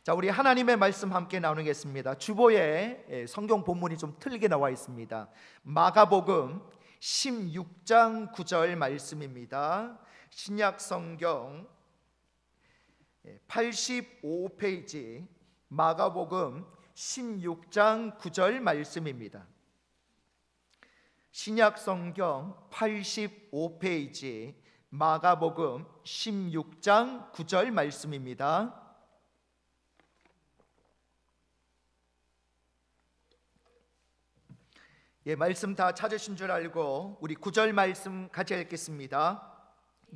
자, 우리 하나님의 말씀 함께 나누겠습니다. 주보에 성경 본문이 좀 틀리게 나와 있습니다. 마가복음 16장 9절 말씀입니다. 신약 성경 85페이지 마가복음 16장 9절 말씀입니다. 신약 성경 85페이지 마가복음 16장 9절 말씀입니다. 말씀 다 찾으신 줄 알고 우리 9절 말씀 같이 읽겠습니다.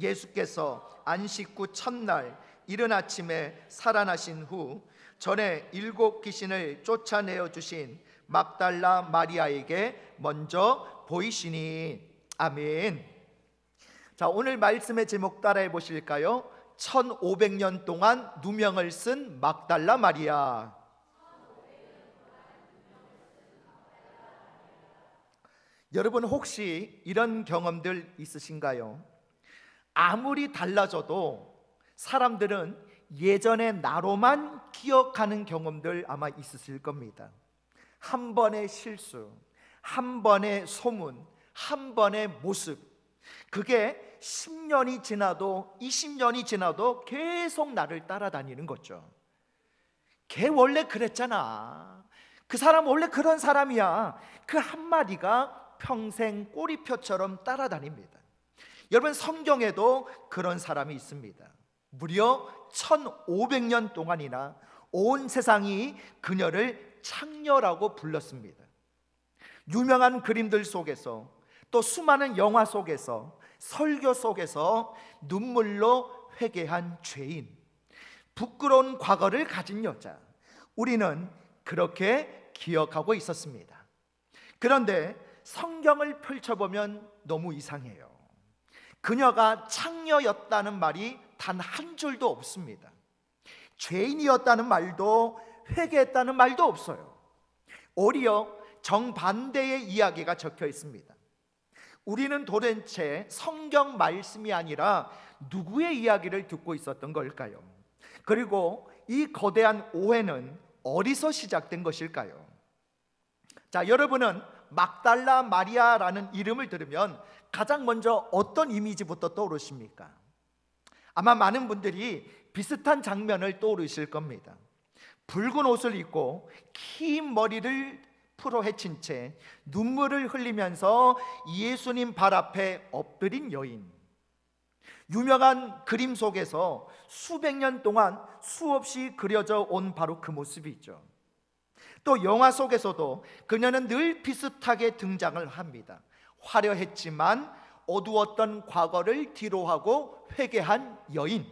예수께서 안식 후 첫날 이른 아침에 살아나신 후 전에 7 귀신을 쫓아내어 주신 막달라 마리아에게 먼저 보이시니. 아멘. 자, 오늘 말씀의 제목 따라해 보실까요? 1500년 동안 누명을 쓴 막달라 마리아. 여러분 혹시 이런 경험들 있으신가요? 아무리 달라져도 사람들은 예전의 나로만 기억하는 경험들 아마 있으실 겁니다. 한 번의 실수, 한 번의 소문, 한 번의 모습, 그게 10년이 지나도 20년이 지나도 계속 나를 따라다니는 거죠. 걔 원래 그랬잖아, 그 사람 원래 그런 사람이야, 그 한마디가 평생 꼬리표처럼 따라다닙니다. 여러분 성경에도 그런 사람이 있습니다. 무려 1500년 동안이나 온 세상이 그녀를 창녀라고 불렀습니다. 유명한 그림들 속에서, 또 수많은 영화 속에서, 설교 속에서 눈물로 회개한 죄인, 부끄러운 과거를 가진 여자, 우리는 그렇게 기억하고 있었습니다. 그런데 성경을 펼쳐보면 너무 이상해요. 그녀가 창녀였다는 말이 단 한 줄도 없습니다. 죄인이었다는 말도, 회개했다는 말도 없어요. 오히려 정반대의 이야기가 적혀 있습니다. 우리는 도대체 성경 말씀이 아니라 누구의 이야기를 듣고 있었던 걸까요? 그리고 이 거대한 오해는 어디서 시작된 것일까요? 자, 여러분은 막달라 마리아라는 이름을 들으면 가장 먼저 어떤 이미지부터 떠오르십니까? 아마 많은 분들이 비슷한 장면을 떠오르실 겁니다. 붉은 옷을 입고 긴 머리를 풀어 헤친 채 눈물을 흘리면서 예수님 발 앞에 엎드린 여인, 유명한 그림 속에서 수백 년 동안 수없이 그려져 온 바로 그 모습이죠. 또 영화 속에서도 그녀는 늘 비슷하게 등장을 합니다. 화려했지만 어두웠던 과거를 뒤로하고 회개한 여인,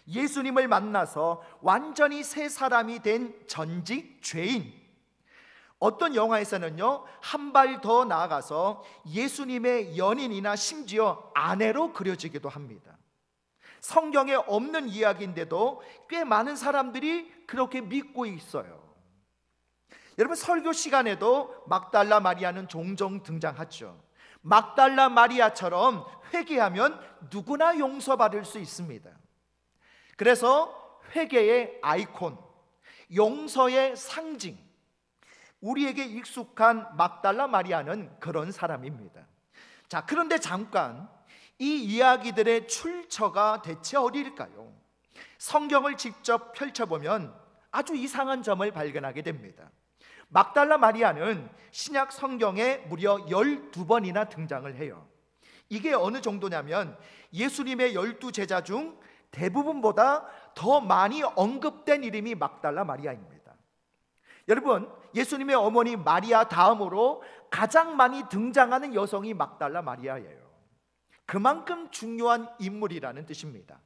예수님을 만나서 완전히 새 사람이 된 전직 죄인. 어떤 영화에서는요, 한 발 더 나아가서 예수님의 연인이나 심지어 아내로 그려지기도 합니다. 성경에 없는 이야기인데도 꽤 많은 사람들이 그렇게 믿고 있어요. 여러분 설교 시간에도 막달라 마리아는 종종 등장하죠. 막달라 마리아처럼 회개하면 누구나 용서받을 수 있습니다. 그래서 회개의 아이콘, 용서의 상징, 우리에게 익숙한 막달라 마리아는 그런 사람입니다. 자, 그런데 잠깐, 이 이야기들의 출처가 대체 어디일까요? 성경을 직접 펼쳐보면 아주 이상한 점을 발견하게 됩니다. 막달라 마리아는 신약 성경에 무려 12번이나 등장을 해요. 이게 어느 정도냐면 예수님의 12제자 중 대부분보다 더 많이 언급된 이름이 막달라 마리아입니다. 여러분, 예수님의 어머니 마리아 다음으로 가장 많이 등장하는 여성이 막달라 마리아예요. 그만큼 중요한 인물이라는 뜻입니다.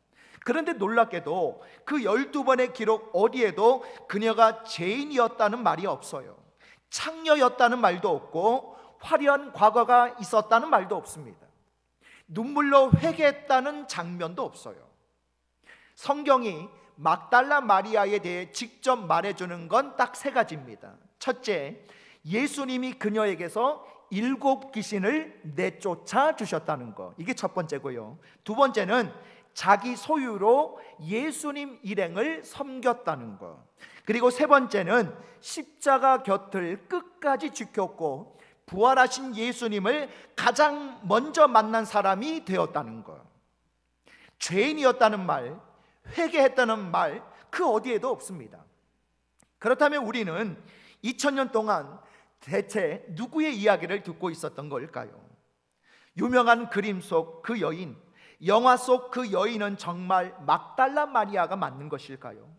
그런데 놀랍게도 그 12번의 기록 어디에도 그녀가 죄인이었다는 말이 없어요. 창녀였다는 말도 없고 화려한 과거가 있었다는 말도 없습니다. 눈물로 회개했다는 장면도 없어요. 성경이 막달라 마리아에 대해 직접 말해주는 건 딱 3가지입니다. 첫째, 예수님이 그녀에게서 7 귀신을 내쫓아 주셨다는 거, 이게 첫 번째고요. 두 번째는 자기 소유로 예수님 일행을 섬겼다는 것. 그리고 세 번째는 십자가 곁을 끝까지 지켰고 부활하신 예수님을 가장 먼저 만난 사람이 되었다는 것. 죄인이었다는 말, 회개했다는 말, 그 어디에도 없습니다. 그렇다면 우리는 2000년 동안 대체 누구의 이야기를 듣고 있었던 걸까요? 유명한 그림 속 그 여인, 영화 속 그 여인은 정말 막달라 마리아가 맞는 것일까요?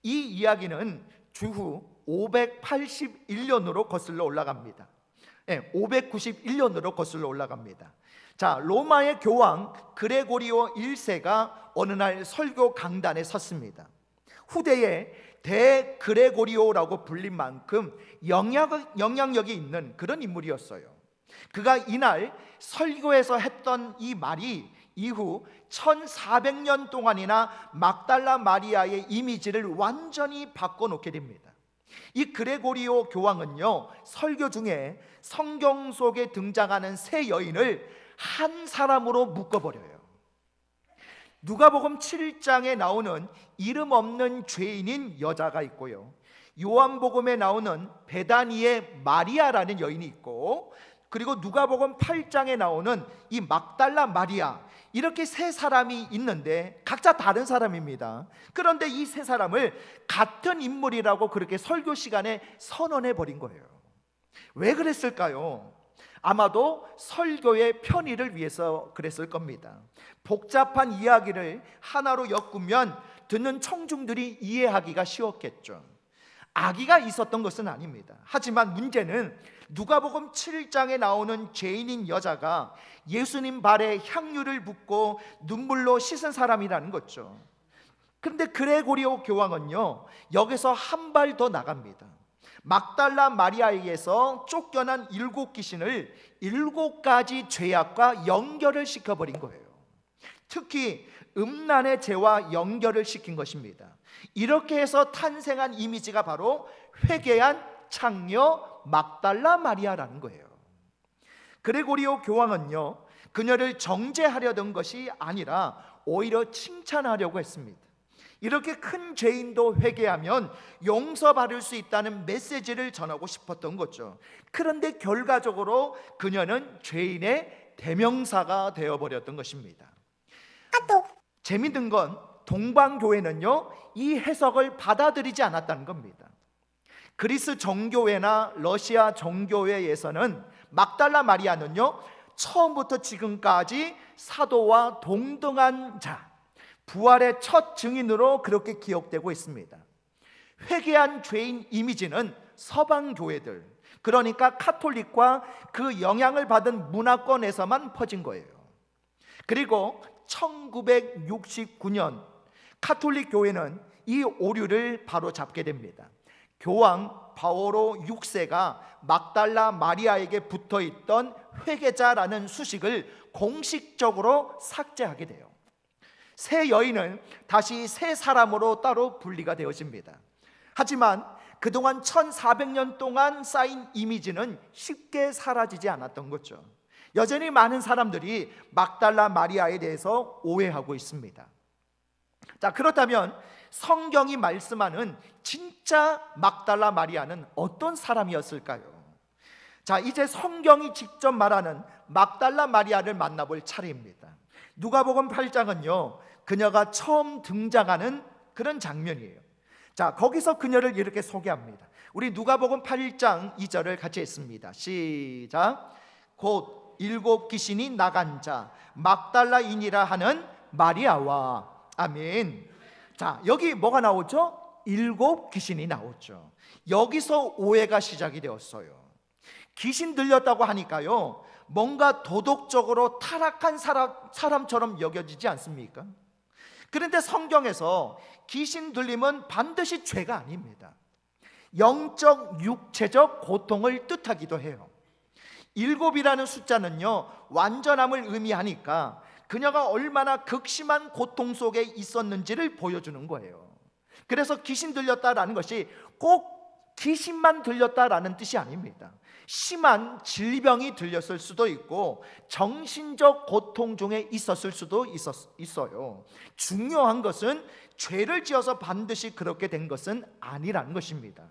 이 이야기는 주후 581년으로 거슬러 올라갑니다. 591년으로 거슬러 올라갑니다. 자, 로마의 교황 그레고리오 1세가 어느 날 설교 강단에 섰습니다. 후대에 대그레고리오라고 불린 만큼 영향력이 있는 그런 인물이었어요. 그가 이날 설교에서 했던 이 말이 이후 1400년 동안이나 막달라 마리아의 이미지를 완전히 바꿔놓게 됩니다. 이 그레고리오 교황은요, 설교 중에 성경 속에 등장하는 세 여인을 한 사람으로 묶어버려요. 누가복음 7장에 나오는 이름 없는 죄인인 여자가 있고요, 요한복음에 나오는 베다니의 마리아라는 여인이 있고, 그리고 누가복음 8장에 나오는 이 막달라 마리아, 이렇게 세 사람이 있는데 각자 다른 사람입니다. 그런데 이 세 사람을 같은 인물이라고 그렇게 설교 시간에 선언해 버린 거예요. 왜 그랬을까요? 아마도 설교의 편의를 위해서 그랬을 겁니다. 복잡한 이야기를 하나로 엮으면 듣는 청중들이 이해하기가 쉬웠겠죠. 악의가 있었던 것은 아닙니다. 하지만 문제는 누가복음 7장에 나오는 죄인인 여자가 예수님 발에 향유를 붓고 눈물로 씻은 사람이라는 거죠. 그런데 그레고리오 교황은요, 여기서 한 발 더 나갑니다. 막달라 마리아에게서 쫓겨난 7귀신을 7가지 죄악과 연결을 시켜버린 거예요. 특히 음란의 죄와 연결을 시킨 것입니다. 이렇게 해서 탄생한 이미지가 바로 회개한 창녀 막달라 마리아라는 거예요. 그레고리오 교황은요, 그녀를 정죄하려던 것이 아니라 오히려 칭찬하려고 했습니다. 이렇게 큰 죄인도 회개하면 용서받을 수 있다는 메시지를 전하고 싶었던 거죠. 그런데 결과적으로 그녀는 죄인의 대명사가 되어버렸던 것입니다. 재미있는 건 동방교회는요, 이 해석을 받아들이지 않았다는 겁니다. 그리스 정교회나 러시아 정교회에서는 막달라 마리아는요, 처음부터 지금까지 사도와 동등한 자, 부활의 첫 증인으로 그렇게 기억되고 있습니다. 회개한 죄인 이미지는 서방 교회들, 그러니까 카톨릭과 그 영향을 받은 문화권에서만 퍼진 거예요. 그리고 1969년 카톨릭 교회는 이 오류를 바로 잡게 됩니다. 교황 바오로 6세가 막달라 마리아에게 붙어있던 회개자라는 수식을 공식적으로 삭제하게 돼요. 세 여인은 다시 세 사람으로 따로 분리가 되어집니다. 하지만 그동안 1400년 동안 쌓인 이미지는 쉽게 사라지지 않았던 거죠. 여전히 많은 사람들이 막달라 마리아에 대해서 오해하고 있습니다. 자, 그렇다면 성경이 말씀하는 진짜 막달라 마리아는 어떤 사람이었을까요? 자, 이제 성경이 직접 말하는 막달라 마리아를 만나볼 차례입니다. 누가복음 8장은요, 그녀가 처음 등장하는 그런 장면이에요. 자, 거기서 그녀를 이렇게 소개합니다. 우리 누가복음 8장 2절을 같이 했습니다. 시작. 곧 7귀신이 나간 자 막달라인이라 하는 마리아와. 아멘. 자, 여기 뭐가 나오죠? 7귀신이 나오죠. 여기서 오해가 시작이 되었어요. 귀신 들렸다고 하니까요, 뭔가 도덕적으로 타락한 사람처럼 여겨지지 않습니까? 그런데 성경에서 귀신 들림은 반드시 죄가 아닙니다. 영적, 육체적 고통을 뜻하기도 해요. 7이라는 숫자는요, 완전함을 의미하니까 그녀가 얼마나 극심한 고통 속에 있었는지를 보여주는 거예요. 그래서 귀신 들렸다라는 것이 꼭 귀신만 들렸다라는 뜻이 아닙니다. 심한 질병이 들렸을 수도 있고 정신적 고통 중에 있었을 수도 있어요. 중요한 것은 죄를 지어서 반드시 그렇게 된 것은 아니라는 것입니다.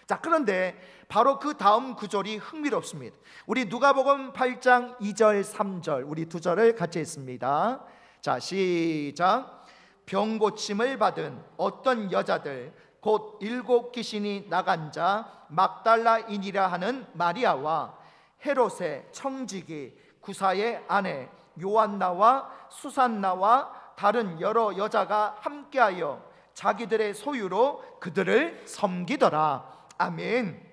자, 그런데 바로 그 다음 구절이 흥미롭습니다. 우리 누가복음 8장 2절 3절 우리 두 절을 같이 읽습니다. 자, 시작. 병 고침을 받은 어떤 여자들 곧 7 귀신이 나간 자 막달라인이라 하는 마리아와 헤롯의 청지기 구사의 아내 요한나와 수산나와 다른 여러 여자가 함께하여 자기들의 소유로 그들을 섬기더라. 아멘.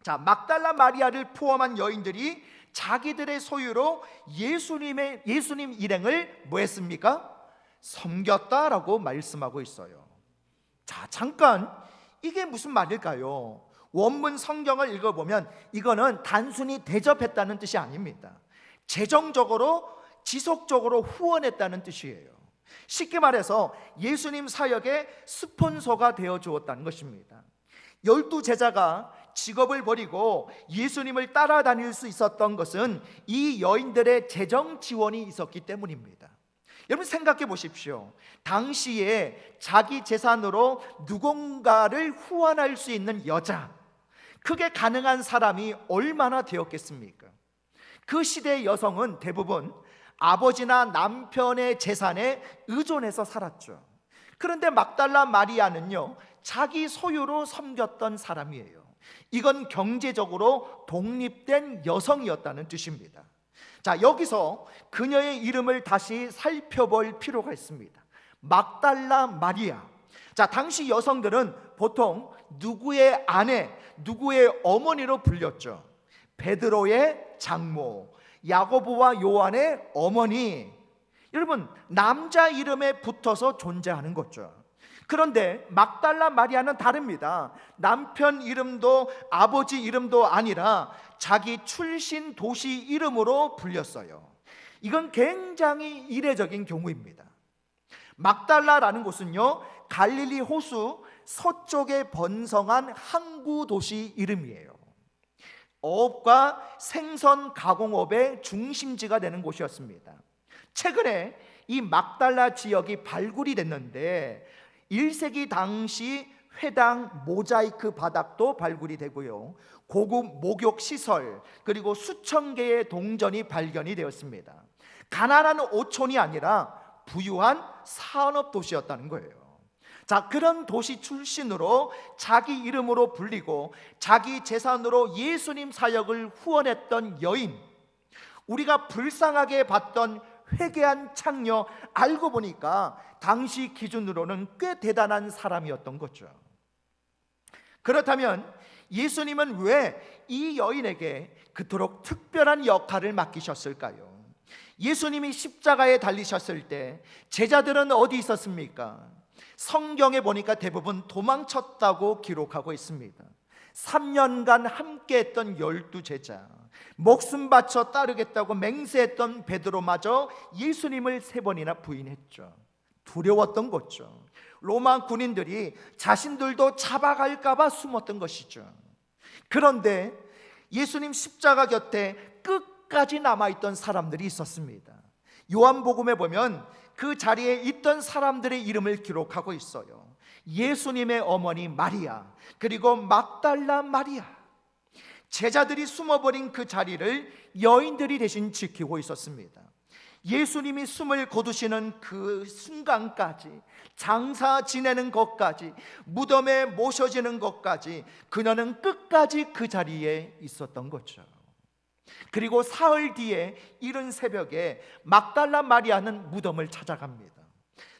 자, 막달라 마리아를 포함한 여인들이 자기들의 소유로 예수님 일행을 뭐 했습니까? 섬겼다라고 말씀하고 있어요. 자, 잠깐 이게 무슨 말일까요? 원문 성경을 읽어보면 이거는 단순히 대접했다는 뜻이 아닙니다. 재정적으로 지속적으로 후원했다는 뜻이에요. 쉽게 말해서 예수님 사역의 스폰서가 되어 주었다는 것입니다. 12 제자가 직업을 버리고 예수님을 따라다닐 수 있었던 것은 이 여인들의 재정 지원이 있었기 때문입니다. 여러분 생각해 보십시오. 당시에 자기 재산으로 누군가를 후원할 수 있는 여자, 그게 가능한 사람이 얼마나 되었겠습니까? 그 시대의 여성은 대부분 아버지나 남편의 재산에 의존해서 살았죠. 그런데 막달라 마리아는요, 자기 소유로 섬겼던 사람이에요. 이건 경제적으로 독립된 여성이었다는 뜻입니다. 자, 여기서 그녀의 이름을 다시 살펴볼 필요가 있습니다. 막달라 마리아. 자, 당시 여성들은 보통 누구의 아내, 누구의 어머니로 불렸죠. 베드로의 장모, 야고보와 요한의 어머니. 여러분, 남자 이름에 붙어서 존재하는 거죠. 그런데 막달라 마리아는 다릅니다. 남편 이름도 아버지 이름도 아니라 자기 출신 도시 이름으로 불렸어요. 이건 굉장히 이례적인 경우입니다. 막달라라는 곳은요, 갈릴리 호수 서쪽에 번성한 항구 도시 이름이에요. 어업과 생선 가공업의 중심지가 되는 곳이었습니다. 최근에 이 막달라 지역이 발굴이 됐는데 1세기 당시 회당 모자이크 바닥도 발굴이 되고요, 고급 목욕 시설 그리고 수천 개의 동전이 발견이 되었습니다. 가난한 오촌이 아니라 부유한 산업 도시였다는 거예요. 자, 그런 도시 출신으로 자기 이름으로 불리고 자기 재산으로 예수님 사역을 후원했던 여인, 우리가 불쌍하게 봤던 회개한 창녀, 알고 보니까 당시 기준으로는 꽤 대단한 사람이었던 거죠. 그렇다면 예수님은 왜 이 여인에게 그토록 특별한 역할을 맡기셨을까요? 예수님이 십자가에 달리셨을 때 제자들은 어디 있었습니까? 성경에 보니까 대부분 도망쳤다고 기록하고 있습니다. 3년간 함께했던 12 제자, 목숨 바쳐 따르겠다고 맹세했던 베드로마저 예수님을 3번이나 부인했죠. 두려웠던 거죠. 로마 군인들이 자신들도 잡아갈까 봐 숨었던 것이죠. 그런데 예수님 십자가 곁에 끝까지 남아있던 사람들이 있었습니다. 요한복음에 보면 그 자리에 있던 사람들의 이름을 기록하고 있어요. 예수님의 어머니 마리아, 그리고 막달라 마리아. 제자들이 숨어버린 그 자리를 여인들이 대신 지키고 있었습니다. 예수님이 숨을 거두시는 그 순간까지, 장사 지내는 것까지, 무덤에 모셔지는 것까지 그녀는 끝까지 그 자리에 있었던 거죠. 그리고 사흘 뒤에 이른 새벽에 막달라 마리아는 무덤을 찾아갑니다.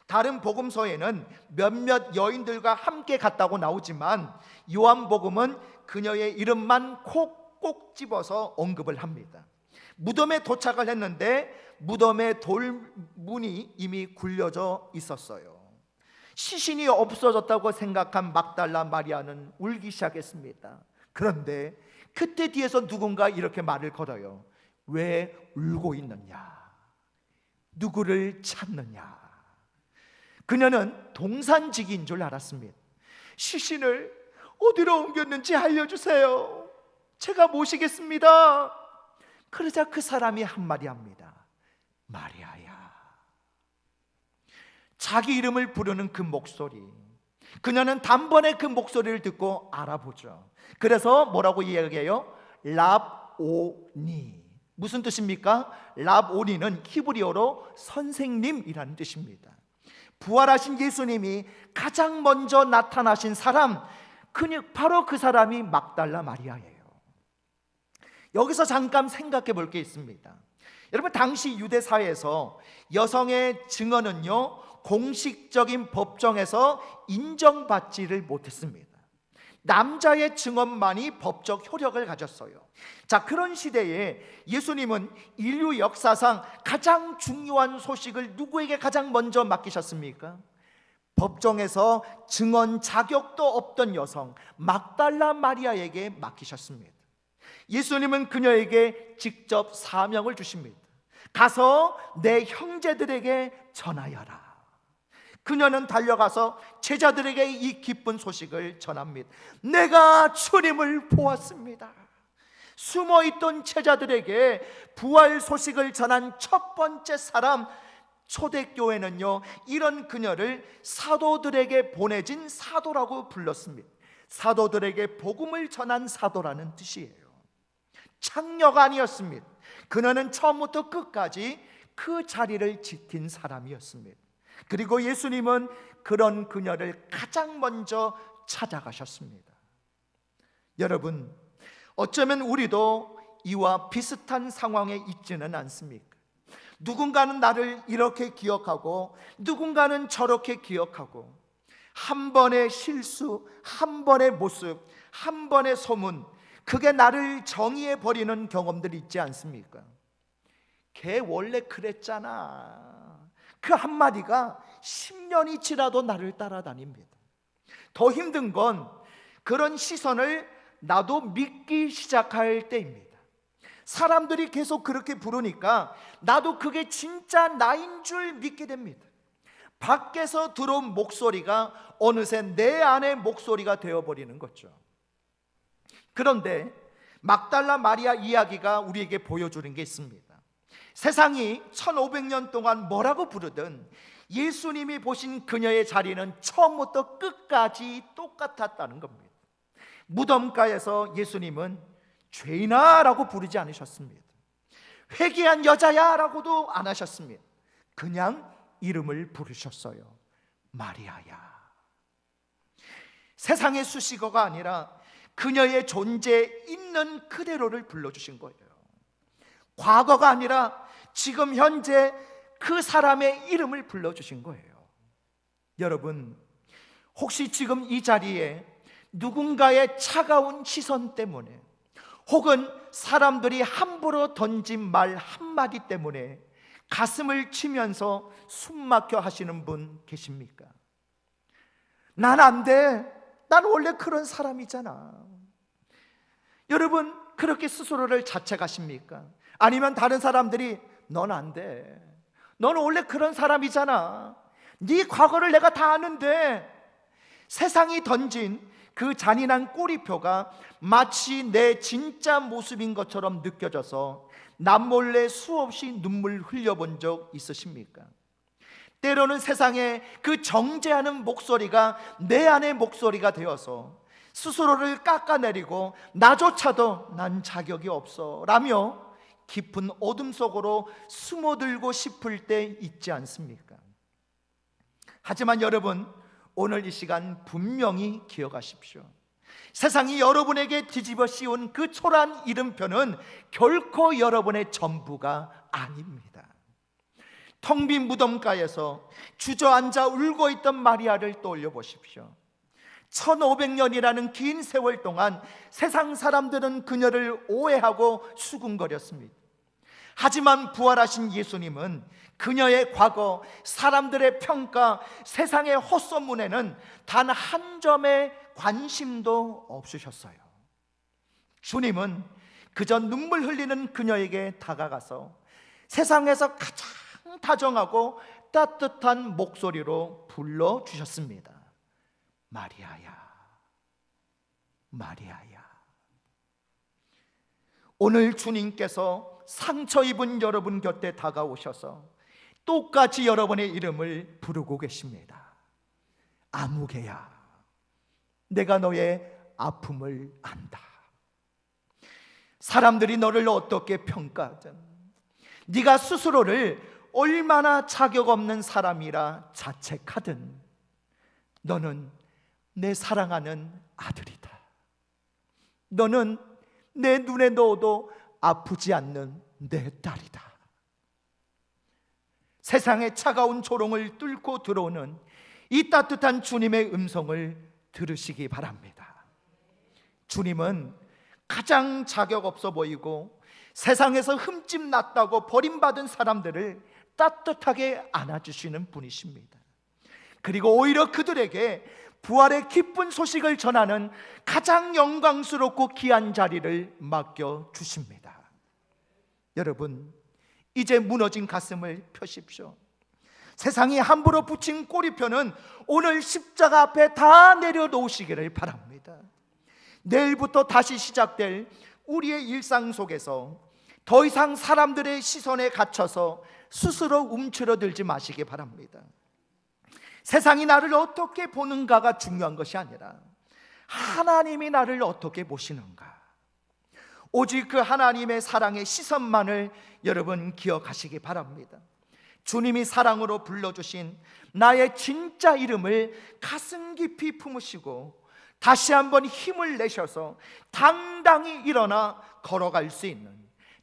다른 복음서에는 몇몇 여인들과 함께 갔다고 나오지만 요한복음은 그녀의 이름만 콕 집어서 언급을 합니다. 무덤에 도착을 했는데 무덤의 돌문이 이미 굴려져 있었어요. 시신이 없어졌다고 생각한 막달라 마리아는 울기 시작했습니다. 그런데 그때 뒤에서 누군가 이렇게 말을 걸어요. 왜 울고 있느냐? 누구를 찾느냐? 그녀는 동산지기인 줄 알았습니다. 시신을 어디로 옮겼는지 알려주세요. 제가 모시겠습니다. 그러자 그 사람이 한마디 합니다. 마리아야. 자기 이름을 부르는 그 목소리, 그녀는 단번에 그 목소리를 듣고 알아보죠. 그래서 뭐라고 이야기해요? 랍오니. 무슨 뜻입니까? 랍오니는 히브리어로 선생님이라는 뜻입니다. 부활하신 예수님이 가장 먼저 나타나신 사람, 바로 그 사람이 막달라 마리아예요. 여기서 잠깐 생각해 볼 게 있습니다. 여러분, 당시 유대 사회에서 여성의 증언은요, 공식적인 법정에서 인정받지를 못했습니다. 남자의 증언만이 법적 효력을 가졌어요. 자, 그런 시대에 예수님은 인류 역사상 가장 중요한 소식을 누구에게 가장 먼저 맡기셨습니까? 법정에서 증언 자격도 없던 여성 막달라 마리아에게 맡기셨습니다. 예수님은 그녀에게 직접 사명을 주십니다. 가서 내 형제들에게 전하여라. 그녀는 달려가서 제자들에게 이 기쁜 소식을 전합니다. 내가 주님을 보았습니다. 숨어있던 제자들에게 부활 소식을 전한 첫 번째 사람, 초대교회는요, 이런 그녀를 사도들에게 보내진 사도라고 불렀습니다. 사도들에게 복음을 전한 사도라는 뜻이에요. 창녀가 아니었습니다. 그녀는 처음부터 끝까지 그 자리를 지킨 사람이었습니다. 그리고 예수님은 그런 그녀를 가장 먼저 찾아가셨습니다. 여러분, 어쩌면 우리도 이와 비슷한 상황에 있지는 않습니까? 누군가는 나를 이렇게 기억하고 누군가는 저렇게 기억하고, 한 번의 실수, 한 번의 모습, 한 번의 소문, 그게 나를 정의해 버리는 경험들이 있지 않습니까? 걔 원래 그랬잖아. 그 한마디가 10년이 지나도 나를 따라다닙니다. 더 힘든 건 그런 시선을 나도 믿기 시작할 때입니다. 사람들이 계속 그렇게 부르니까 나도 그게 진짜 나인 줄 믿게 됩니다. 밖에서 들어온 목소리가 어느새 내 안의 목소리가 되어버리는 거죠. 그런데 막달라 마리아 이야기가 우리에게 보여주는 게 있습니다. 세상이 1500년 동안 뭐라고 부르든 예수님이 보신 그녀의 자리는 처음부터 끝까지 똑같았다는 겁니다. 무덤가에서 예수님은 죄인아 라고 부르지 않으셨습니다. 회개한 여자야 라고도 안 하셨습니다. 그냥 이름을 부르셨어요. 마리아야. 세상의 수식어가 아니라 그녀의 존재 있는 그대로를 불러주신 거예요. 과거가 아니라 지금 현재 그 사람의 이름을 불러주신 거예요. 여러분, 혹시 지금 이 자리에 누군가의 차가운 시선 때문에, 혹은 사람들이 함부로 던진 말 한마디 때문에 가슴을 치면서 숨막혀 하시는 분 계십니까? 난 안 돼. 난 원래 그런 사람이잖아. 여러분, 그렇게 스스로를 자책하십니까? 아니면 다른 사람들이 넌 안 돼. 너는 원래 그런 사람이잖아. 네 과거를 내가 다 아는데. 세상이 던진 그 잔인한 꼬리표가 마치 내 진짜 모습인 것처럼 느껴져서 남몰래 수없이 눈물 흘려본 적 있으십니까? 때로는 세상에 그 정죄하는 목소리가 내 안의 목소리가 되어서 스스로를 깎아내리고 나조차도 난 자격이 없어 라며 깊은 어둠 속으로 숨어들고 싶을 때 있지 않습니까? 하지만 여러분, 오늘 이 시간 분명히 기억하십시오. 세상이 여러분에게 뒤집어 씌운 그 초라한 이름표는 결코 여러분의 전부가 아닙니다. 텅 빈 무덤가에서 주저앉아 울고 있던 마리아를 떠올려 보십시오. 1500년이라는 긴 세월 동안 세상 사람들은 그녀를 오해하고 수군거렸습니다. 하지만 부활하신 예수님은 그녀의 과거, 사람들의 평가, 세상의 헛소문에는 단 한 점의 관심도 없으셨어요. 주님은 그저 눈물 흘리는 그녀에게 다가가서 세상에서 가장 다정하고 따뜻한 목소리로 불러주셨습니다. 마리아야. 마리아야. 오늘 주님께서 상처 입은 여러분 곁에 다가오셔서 똑같이 여러분의 이름을 부르고 계십니다. 아무개야, 내가 너의 아픔을 안다. 사람들이 너를 어떻게 평가하든, 네가 스스로를 얼마나 자격 없는 사람이라 자책하든, 너는 내 사랑하는 아들이다. 너는 내 눈에 넣어도 아프지 않는 내 딸이다. 세상의 차가운 조롱을 뚫고 들어오는 이 따뜻한 주님의 음성을 들으시기 바랍니다. 주님은 가장 자격 없어 보이고 세상에서 흠집 났다고 버림받은 사람들을 따뜻하게 안아주시는 분이십니다. 그리고 오히려 그들에게 부활의 기쁜 소식을 전하는 가장 영광스럽고 귀한 자리를 맡겨주십니다. 여러분, 이제 무너진 가슴을 펴십시오. 세상이 함부로 붙인 꼬리표는 오늘 십자가 앞에 다 내려놓으시기를 바랍니다. 내일부터 다시 시작될 우리의 일상 속에서 더 이상 사람들의 시선에 갇혀서 스스로 움츠러들지 마시기 바랍니다. 세상이 나를 어떻게 보는가가 중요한 것이 아니라 하나님이 나를 어떻게 보시는가, 오직 그 하나님의 사랑의 시선만을 여러분 기억하시기 바랍니다. 주님이 사랑으로 불러주신 나의 진짜 이름을 가슴 깊이 품으시고 다시 한번 힘을 내셔서 당당히 일어나 걸어갈 수 있는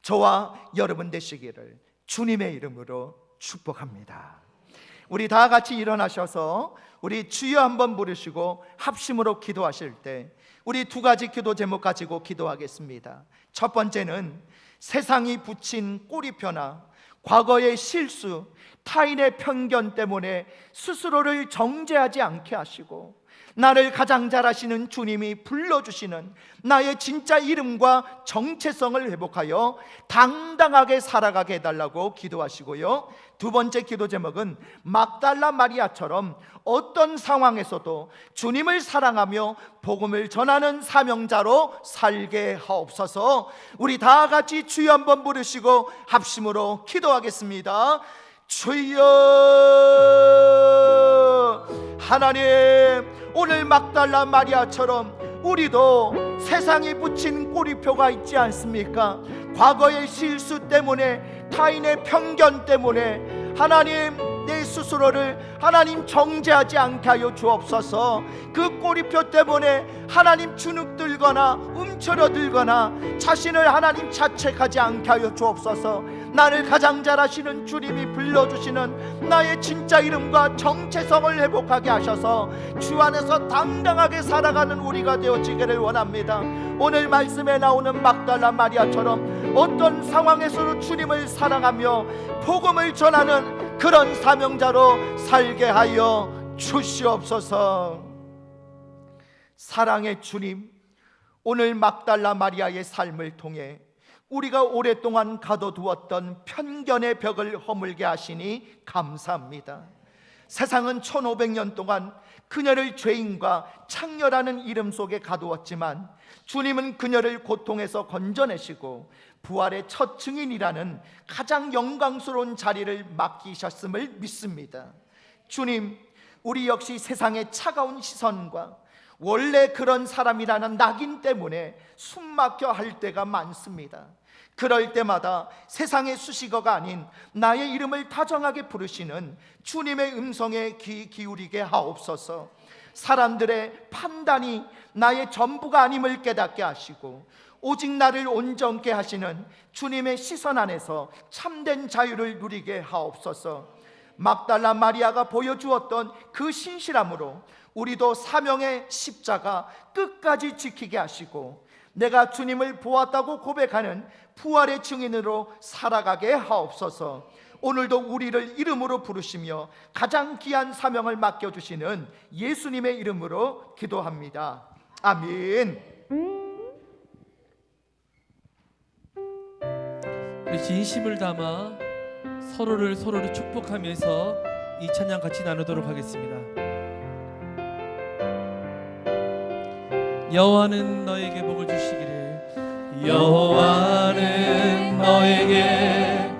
저와 여러분 되시기를 주님의 이름으로 축복합니다. 우리 다 같이 일어나셔서 우리 주여 한번 부르시고 합심으로 기도하실 때 우리 두 가지 기도 제목 가지고 기도하겠습니다. 첫 번째는 세상이 붙인 꼬리표나 과거의 실수, 타인의 편견 때문에 스스로를 정죄하지 않게 하시고 나를 가장 잘 아시는 주님이 불러주시는 나의 진짜 이름과 정체성을 회복하여 당당하게 살아가게 해달라고 기도하시고요, 두 번째 기도 제목은 막달라 마리아처럼 어떤 상황에서도 주님을 사랑하며 복음을 전하는 사명자로 살게 하옵소서. 우리 다 같이 주여 한번 부르시고 합심으로 기도하겠습니다. 주여, 하나님, 오늘 막달라 마리아처럼 우리도 세상이 붙인 꼬리표가 있지 않습니까? 과거의 실수 때문에, 타인의 편견 때문에 하나님, 내 스스로를 하나님 정죄하지 않게 하여 주옵소서. 그 꼬리표 때문에 하나님 주눅들거나 움츠러들거나 자신을 하나님 자책하지 않게 하여 주옵소서. 나를 가장 잘 아시는 주님이 불러주시는 나의 진짜 이름과 정체성을 회복하게 하셔서 주 안에서 당당하게 살아가는 우리가 되어지기를 원합니다. 오늘 말씀에 나오는 막달라 마리아처럼 어떤 상황에서도 주님을 사랑하며 복음을 전하는 그런 사명자로 살게 하여 주시옵소서. 사랑의 주님, 오늘 막달라 마리아의 삶을 통해 우리가 오랫동안 가둬두었던 편견의 벽을 허물게 하시니 감사합니다. 세상은 1500년 동안 그녀를 죄인과 창녀라는 이름 속에 가두었지만 주님은 그녀를 고통에서 건져내시고 부활의 첫 증인이라는 가장 영광스러운 자리를 맡기셨음을 믿습니다. 주님, 우리 역시 세상의 차가운 시선과 원래 그런 사람이라는 낙인 때문에 숨막혀 할 때가 많습니다. 그럴 때마다 세상의 수식어가 아닌 나의 이름을 다정하게 부르시는 주님의 음성에 귀 기울이게 하옵소서. 사람들의 판단이 나의 전부가 아님을 깨닫게 하시고 오직 나를 온전케 하시는 주님의 시선 안에서 참된 자유를 누리게 하옵소서. 막달라 마리아가 보여주었던 그 신실함으로 우리도 사명의 십자가 끝까지 지키게 하시고 내가 주님을 보았다고 고백하는 부활의 증인으로 살아가게 하옵소서. 오늘도 우리를 이름으로 부르시며 가장 귀한 사명을 맡겨주시는 예수님의 이름으로 기도합니다. 아멘. 우리 진심을 담아 서로를 축복하면서 이 찬양 같이 나누도록 하겠습니다. 여호와는 너에게 복을 주시기를. 여호와는 너에게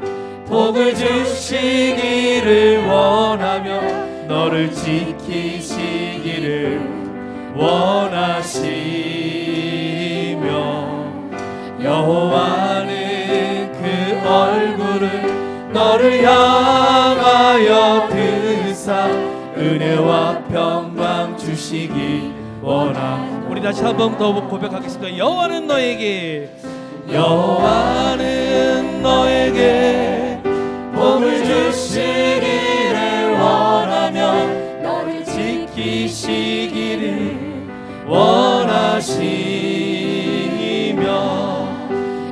복을 주시기를 원하며 너를 지키시기를 원하시며 여호와는 그 얼굴을 너를 향하여 드사 은혜와 평강 주시기 원하. 우리 다시 한번 더 고백하겠습니다. 여호와는 너에게 복을 주시기를 원하며 너를 지키시기를 원하시며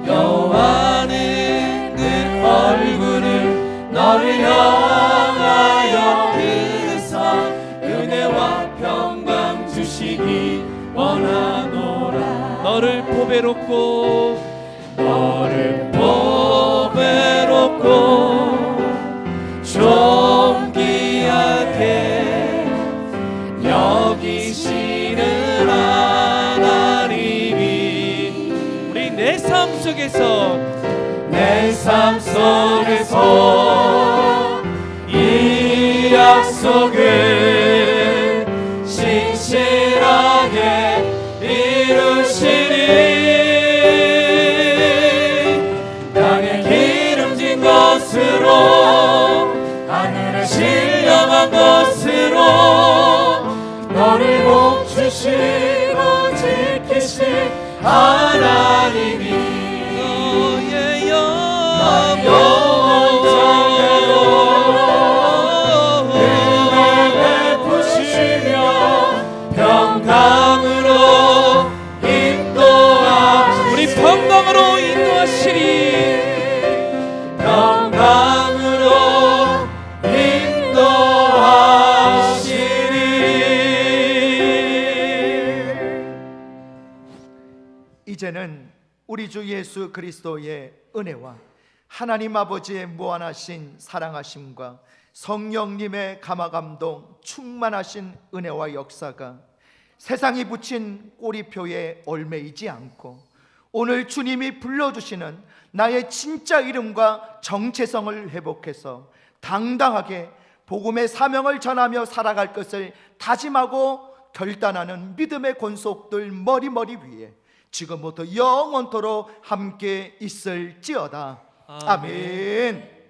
여호와는 그 얼굴을 너를 향하여 드사 은혜와 평강 주시기 원하노라. 너를 보배롭고 존귀하게 여기시는 하나님이 우리 내 삶 속에서 이 약속을 신실하게 이루시니 땅에 기름진 것으로 하늘에 신령한 것으로 너를 복 주시고 지키신 하나님이 너의 영원 장래로 은혜 베푸시며 평강으로 인도하시리. 우리 평강으로 인도하시리. 평강으로 인도하시리. 이제는 우리 주 예수 그리스도의 은혜와 하나님 아버지의 무한하신 사랑하심과 성령님의 감화감동 충만하신 은혜와 역사가 세상이 붙인 꼬리표에 얽매이지 않고 오늘 주님이 불러주시는 나의 진짜 이름과 정체성을 회복해서 당당하게 복음의 사명을 전하며 살아갈 것을 다짐하고 결단하는 믿음의 권속들 머리머리 위에 지금부터 영원토록 함께 있을지어다. 아멘.